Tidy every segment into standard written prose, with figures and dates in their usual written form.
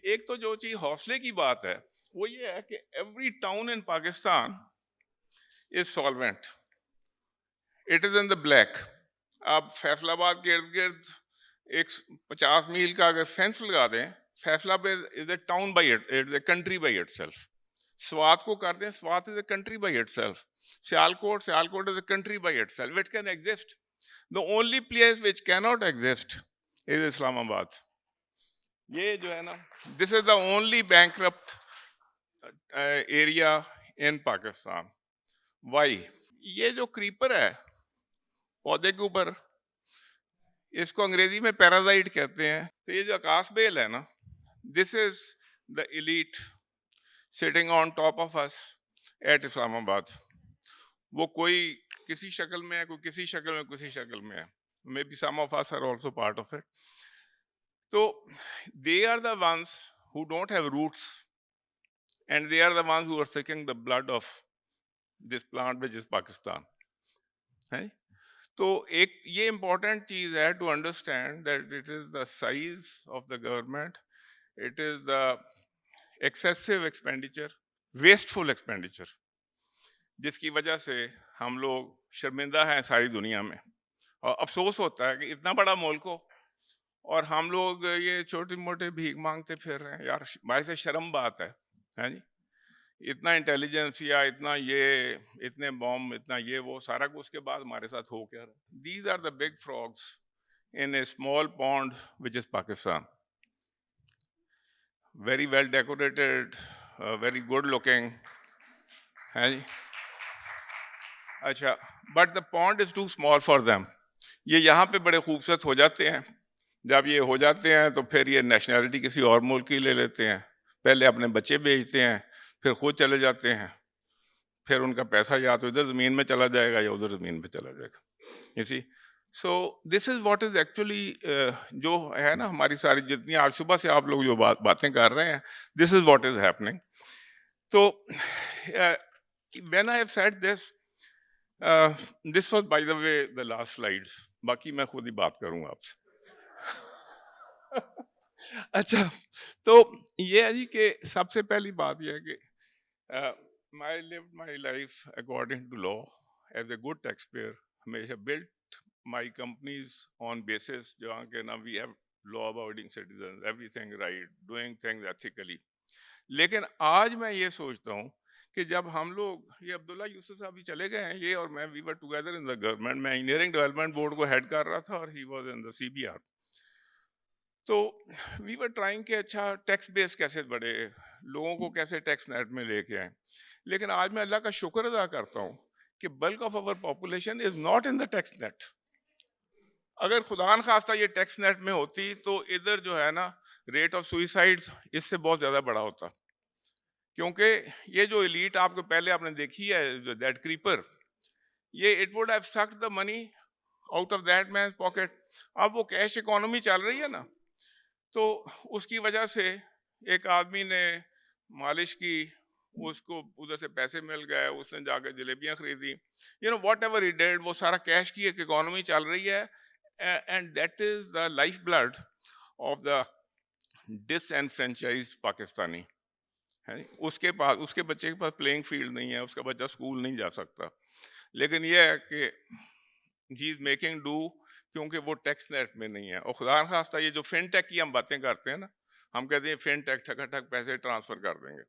एक तो जो चीज हौसले की बात है वो ये है कि every town in Pakistan is solvent, it is in the black. आप फैसलाबाद के इर्द गिर्द एक 50 मील का अगर फेंस लगा दें, Faisalabad is a town by it is a country by itself. Swat को कर दें, Swat is a country by itself. Sialkot is a country by itself, it can exist. The only place which cannot exist is Islamabad. ये जो है ना, this is the only bankrupt area in Pakistan. Why? ये जो creeper है पौधे के ऊपर, इसको अंग्रेजी में पैरासाइट कहते हैं। तो ये जो आकाश बेल है ना, this is the elite sitting on top of us at Islamabad. वो कोई किसी शक्ल में है, कोई किसी शक्ल में, किसी शक्ल में है। Maybe some of us are also part of it. तो they are the ones who don't have roots and they are the ones who are sucking the blood of this plant which is Pakistan, है? तो एक ये important चीज है to understand that it is the size of the government, it is the excessive expenditure, wasteful expenditure, जिसकी वजह से हम लोग शर्मिंदा हैं सारी दुनिया में। और अफसोस होता है कि इतना बड़ा मुल्क हो और हम लोग ये छोटे मोटे भीख मांगते फिर रहे हैं। यार भाई से शर्म बात है जी। इतना इंटेलिजेंस या इतना ये, इतने बॉम्ब, इतना ये वो सारा कुछ, उसके बाद हमारे साथ हो क्या रहा। These are the big frogs in a small pond which is Pakistan. Very well decorated, very good looking, है जी। अच्छा, but the pond is too small for them. ये यहाँ पे बड़े खूबसूरत हो जाते हैं। जब ये हो जाते हैं तो फिर ये नेशनैलिटी किसी और मुल्क की ले लेते हैं, पहले अपने बच्चे बेचते हैं, फिर खुद चले जाते हैं, फिर उनका पैसा या तो इधर ज़मीन में चला जाएगा या उधर ज़मीन में चला जाएगा। You see, so this is what is actually, जो है ना हमारी सारी जितनी आज सुबह से आप लोग जो बातें कर रहे हैं, this is what is happening. तो when I have said this, this was by the way the last slides, बाकी मैं खुद ही बात करूंगा आपसे। अच्छा, तो ये है जी कि सबसे पहली बात यह है कि I lived my life according to law as a good taxpayer. हमेशा built my companies on basis जहाँ के ना we have law abiding citizens, everything right, doing things ethically. लेकिन आज मैं ये सोचता हूँ कि जब हम लोग, ये अब्दुल्ला यूसुफ साहब भी चले गए हैं, ये और मैं, we were together in the government. मैं इंजीनियरिंग डेवलपमेंट बोर्ड को हेड कर रहा था और he was in the CBR। तो वी वर ट्राइंग कि अच्छा टैक्स बेस कैसे बढ़े, लोगों को कैसे टैक्स नेट में लेके आए। लेकिन आज मैं अल्लाह का शुक्र अदा करता हूँ कि bulk of our population is not in the tax net. अगर खुदा न खास्ता ये टैक्स नेट में होती तो इधर जो है ना रेट ऑफ सुइसाइड्स इससे बहुत ज्यादा बड़ा होता। क्योंकि ये जो एलीट आपको पहले आपने देखी है, दैट क्रीपर, ये it would have sucked the money out of that man's pocket. अब वो कैश इकोनॉमी चल रही है ना, तो उसकी वजह से एक आदमी ने मालिश की, उसको उधर से पैसे मिल गए, उसने जाकर जलेबियां खरीदी, you know whatever he did, वो सारा कैश की एक इकोनॉमी चल रही है। And that is the lifeblood of the disenfranchised Pakistani, है। उसके पास, उसके बच्चे के पास प्लेइंग फील्ड नहीं है, उसका बच्चा स्कूल नहीं जा सकता, लेकिन यह है कि ही इज मेकिंग डू क्योंकि वो टैक्स नेट में नहीं है। और खुदा न खास्ता ये जो फिनटेक की हम बातें करते हैं ना, हम कहते हैं फिनटेक ठक पैसे ट्रांसफर कर देंगे,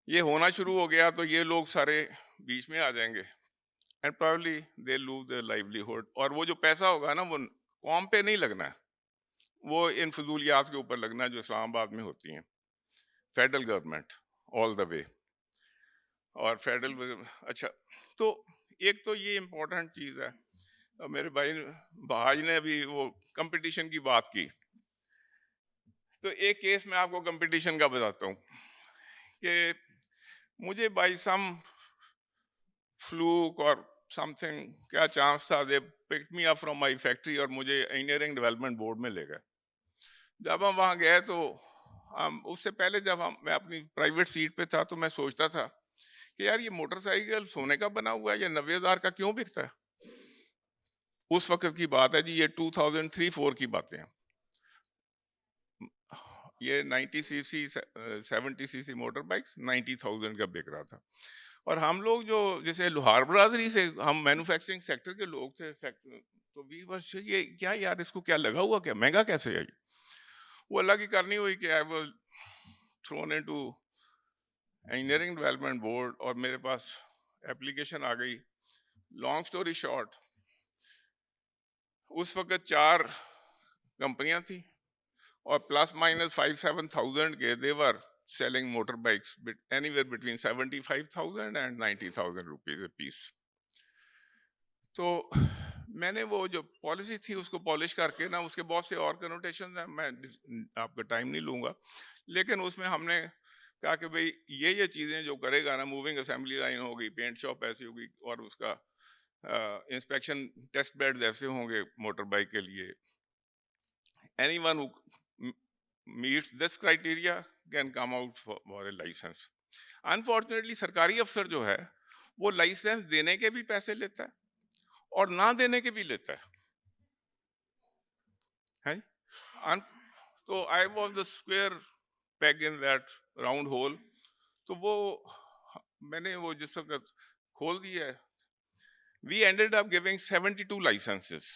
ये होना शुरू हो गया तो ये लोग सारे बीच में आ जाएंगे and probably they lose their livelihood. और वो जो पैसा होगा ना वो कौम पे नहीं लगना है, वो इन फजूलियात के ऊपर लगना है जो इस्लामाबाद में होती हैं। Federal government all the way, और फेडरल, अच्छा, तो एक तो ये इम्पोर्टेंट चीज़ है। और मेरे भाई ने अभी वो कंपटीशन की बात की, तो एक केस मैं आपको कंपटीशन का बताता हूँ कि मुझे बाई सम फ्लूक और समथिंग क्या चांस था, they picked me up from my factory और मुझे इंजीनियरिंग डेवलपमेंट बोर्ड में ले गए। जब हम वहाँ गए तो हम, उससे पहले जब मैं अपनी प्राइवेट सीट पे था तो मैं सोचता था कि यार ये मोटरसाइकिल सोने का बना हुआ है, ये 90,000 का क्यों बिकता है। उस वक्त की बात है जी, ये 2003-4 की बातें हैं। ये 90 सीसी 70 सीसी मोटर बाइक्स 90,000 का बिक रहा था। और हम लोग जो जैसे लोहार बरादरी से हम मैन्युफैक्चरिंग सेक्टर के लोग थे, तो वी वर ये क्या यार, इसको क्या लगा हुआ, क्या महंगा कैसे है ये? वो अल्लाह की करनी हुई कि I was thrown into engineering development board और मेरे पास एप्लीकेशन आ गई। लॉन्ग स्टोरी शॉर्ट, उस वक्त 4 कंपनियां थी और प्लस माइनस 5-7,000 के देवर selling motorbikes anywhere between 75,000 and 90,000 rupees a piece. तो मैंने वो जो पॉलिसी थी उसको पॉलिश करके ना, उसके बहुत से और कनोटेशन हैं, मैं आपका टाइम नहीं लूँगा, लेकिन उसमें हमने कहा कि भाई ये चीज़ें जो करेगा ना, मूविंग असेंबली लाइन होगी, पेंट शॉप ऐसी होगी और उसका इंस्पेक्शन टेस्ट बेड्स ऐसे होंगे मोटर बाइक के लिए। Anyone who meets this criteria can come out for a license. Unfortunately, सरकारी अफसर जो है वो लाइसेंस देने के भी पैसे लेता है और ना देने के भी लेता है? तो I was the square peg in that round hole. तो वो मैंने वो जिस वक्त खोल दिया है, we ended up giving 72 licenses.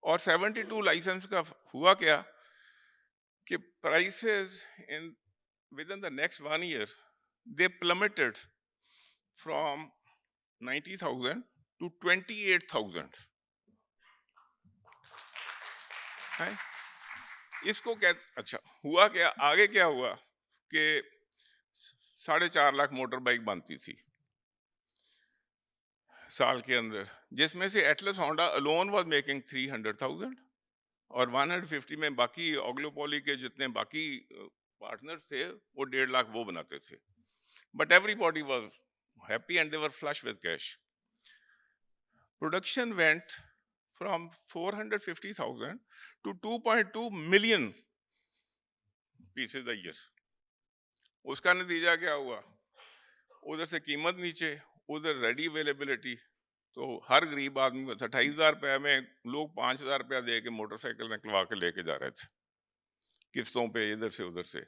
और 72 लाइसेंस का हुआ क्या कि prices within the next 1 year they plummeted from 90,000 to 28,000. है? इसको क्या, अच्छा हुआ क्या, आगे क्या हुआ कि 4.5 लाख मोटर बाइक बनती थी साल के अंदर, जिसमें से Atlas Honda alone was making 300,000 और 150 में बाकी ऑग्लोपोली के जितने बाकी पार्टनर्स थे वो 1.5 लाख वो बनाते थे। But everybody was happy and they were flush with cash. Production went from 450,000 to 2.2 million pieces a year. उसका नतीजा क्या हुआ, उधर से कीमत नीचे, उधर रेडी अवेलेबिलिटी, तो हर गरीब आदमी 28,000 रुपये में लोग 5,000 रुपया दे के मोटरसाइकिल निकलवा के लेके जा रहे थे किस्तों पे इधर से उधर से।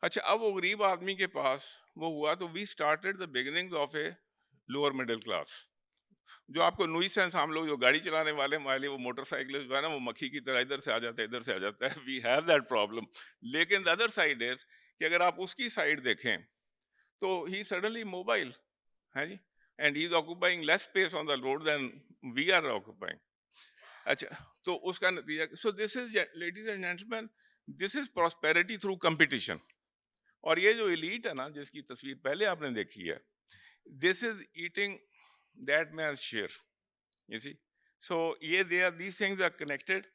अच्छा, अब वो गरीब आदमी के पास वो हुआ तो we started the beginning of a lower middle class. जो आपको नुइसेंस, हम लोग जो गाड़ी चलाने वाले हमारे, वो मोटरसाइकिल जो है ना, वो मक्खी की तरह इधर से आ जाता है, इधर से आ जाता है, वी हैव दैट प्रॉब्लम। लेकिन द अदर साइड इज कि अगर आप उसकी साइड देखें तो ही सडनली मोबाइल है जी, and he is occupying less space on the road than we are occupying. अच्छा, तो उसका नतीजा, so this is ladies and gentleman, this is prosperity through competition. और ये जो एलीट है ना, जिसकी तस्वीर पहले आपने देखी है, this is eating that man's share, you see. So these things are connected.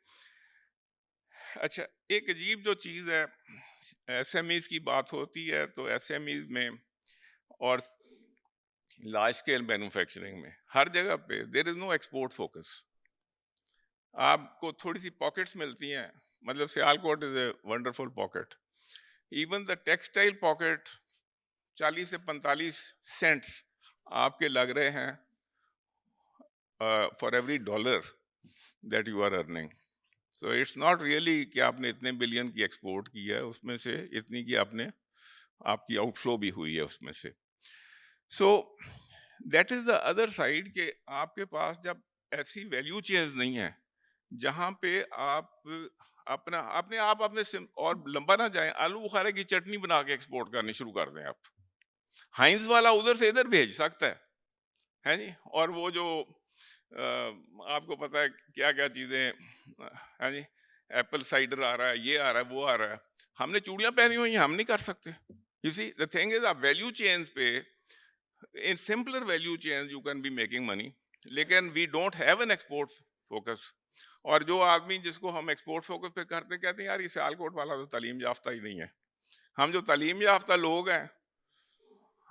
अच्छा, एक अजीब जो चीज है, एसएमईज की बात होती है तो एसएमईज में और लार्ज स्केल मैन्युफैक्चरिंग में हर जगह पे there is no export focus. आपको थोड़ी सी पॉकेट्स मिलती हैं, मतलब Sialkot is a wonderful pocket. Even the textile pocket 40 से 45 सेंट्स आपके लग रहे हैं for every dollar that you are earning. So it's not really कि आपने इतने बिलियन की एक्सपोर्ट की है, उसमें से इतनी की आपकी आउटफ्लो भी हुई है उसमें से। So that is the other side कि आपके पास जब ऐसी वैल्यू चेंज नहीं है जहाँ पे आप अपने और लंबा ना जाए, आलू बुखारे की चटनी बना के एक्सपोर्ट करनी शुरू कर दें आप, हाइंस वाला उधर से इधर भेज सकता है जी। और वो जो आपको पता है क्या क्या चीजें है जी, एप्पल साइडर आ रहा है, ये आ रहा है, वो आ रहा है, हमने चूड़ियां पहनी हुई हैं, हम नहीं कर सकते। You see the thing is, value chains पे, in simpler value chains you can be making money, लेकिन we don't have an export focus. और जो आदमी जिसको हम एक्सपोर्ट फोकस पे करते कहते हैं यार ये सियालकोट वाला तो तालीम याफ्ता ही नहीं है। हम जो तालीम याफ्ता लोग हैं,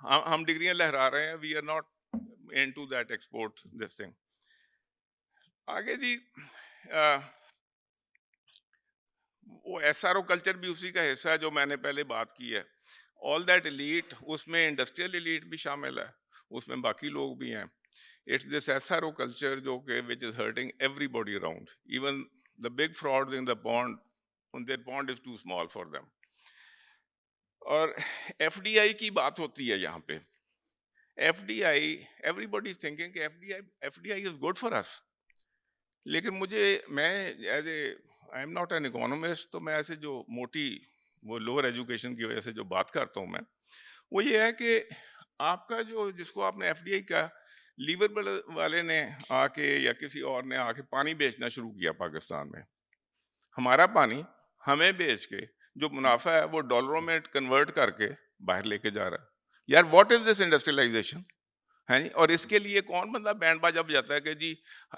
हम डिग्रियां लहरा रहे हैं, we are not into that export this thing. आगे जी, वो एसआरओ कल्चर भी उसी का हिस्सा है जो मैंने पहले बात की है। ऑल दैट एलीट, उसमें इंडस्ट्रियल एलीट भी शामिल है, उसमें बाकी लोग भी हैं। इट्स दिस एसआरओ कल्चर जो कि which is hurting everybody around, even the big frauds in the pond their pond is too small for them. और FDI की बात होती है यहाँ पे. FDI, everybody is thinking कि FDI is good for us. लेकिन मैं as a I am not an economist, तो मैं ऐसे जो मोटी वो लोअर एजुकेशन की वजह से जो बात करता हूँ मैं, वो ये है कि आपका जिसको आपने FDI का लीवर वाले ने आके या किसी और ने आके पानी बेचना शुरू किया पाकिस्तान में, हमारा पानी हमें बेच के जो मुनाफा है वो डॉलरों में कन्वर्ट करके बाहर लेके जा रहा है. यार व्हाट इज दिस इंडस्ट्रियलाइजेशन है जी. और इसके लिए कौन बंदा बैंड बाजा बजाता है कि जी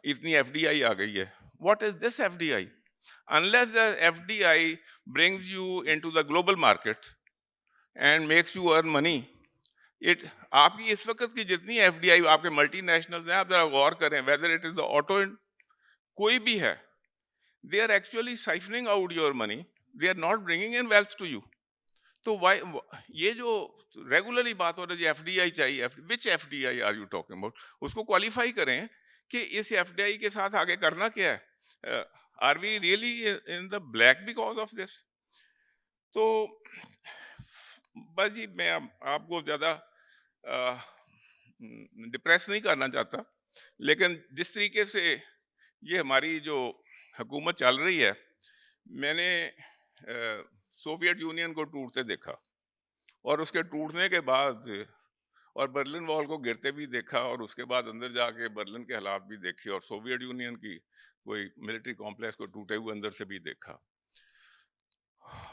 इतनी FDI आ गई है. What is this FDI? Unless the FDI brings you into the global market and makes you earn money, आपकी इस वक्त की जितनी FDI आपके मल्टीनेशनल्स हैं, आप जरा गौर करें, whether it is the auto, कोई भी है, they are actually siphoning out your money, they are not bringing in wealth to you. तो ये जो रेगुलरली बात हो रही है FDI चाहिए, which FDI are you talking about? उसको क्वालिफाई करें कि इस FDI के साथ आगे करना क्या है. Are we really in the black because of this? तो बस जी, मैं आपको ज्यादा डिप्रेस नहीं करना चाहता, लेकिन जिस तरीके से ये हमारी जो हुकूमत चल रही है, मैंने सोवियत यूनियन को टूटते देखा, और उसके टूटने के बाद और बर्लिन वॉल को गिरते भी देखा, और उसके बाद अंदर जाके बर्लिन के हालात भी देखे, और सोवियत यूनियन की कोई मिलिट्री कॉम्प्लेक्स को टूटे हुए अंदर से भी देखा.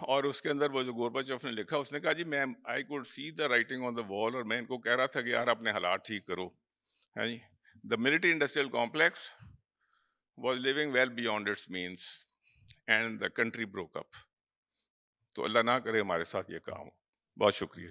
और उसके अंदर वो जो गोरबाचोव ने लिखा, उसने कहा जी मैं I could see the writing on the wall, और मैं इनको कह रहा था कि यार अपने हालात ठीक करो, है जी. The military industrial complex was living well beyond its means and the country broke up. तो अल्लाह ना करे हमारे साथ ये काम हो. बहुत शुक्रिया.